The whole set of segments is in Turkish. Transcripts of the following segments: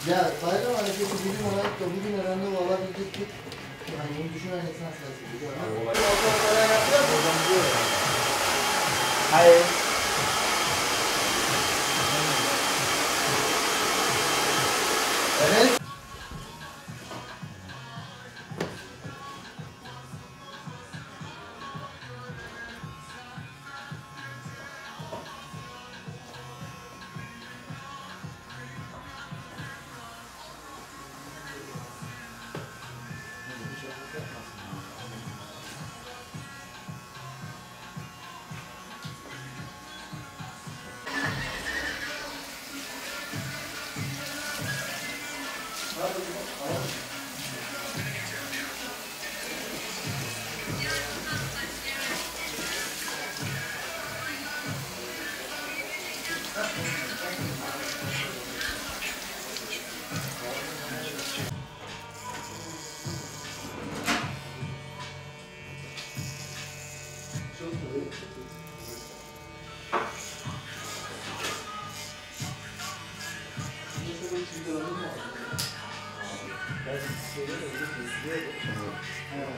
Ya bayram hareketi bugün olarak da bugün randevu alabilecek bir yani bunu düşünen insan sayısı biliyor musun? Hayır. Evet.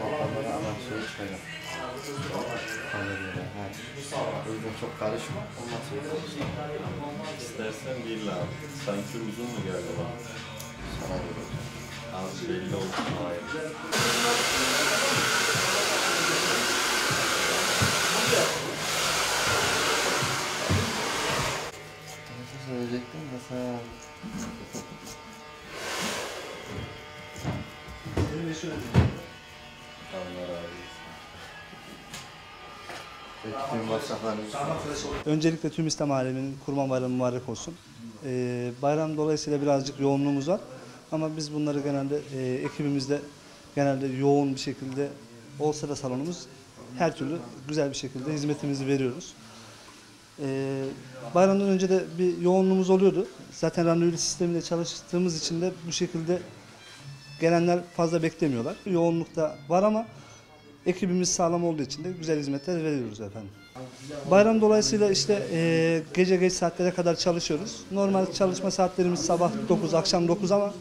Bakalım ama şey çıkacak. O yüzden çok karışma. Ondan sonra İstersen değil abi. Sanki uzun mu geldi bana? sana vereceğim. Az belli oldu. Hayır. Nasıl söyleyecektim de sen... Allah razı olsun. Tüm masraflarını... Öncelikle tüm İslam aleminin Kurban Bayramı mübarek olsun. Bayram dolayısıyla birazcık yoğunluğumuz var. Ama biz bunları genelde ekibimizde genelde yoğun bir şekilde olsa da salonumuz her türlü güzel bir şekilde hizmetimizi veriyoruz. Bayramdan önce de bir yoğunluğumuz oluyordu. Zaten randevu sistemiyle çalıştığımız için de bu şekilde gelenler fazla beklemiyorlar. Yoğunluk da var ama ekibimiz sağlam olduğu için de güzel hizmetler veriyoruz efendim. Bayram dolayısıyla işte gece geç saatlere kadar çalışıyoruz. Normal çalışma saatlerimiz sabah 9, akşam 9 ama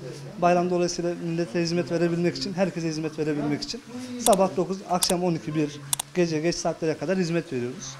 bayram dolayısıyla millete hizmet verebilmek için, herkese hizmet verebilmek için sabah 9, akşam 12, 1, gece geç saatlere kadar hizmet veriyoruz.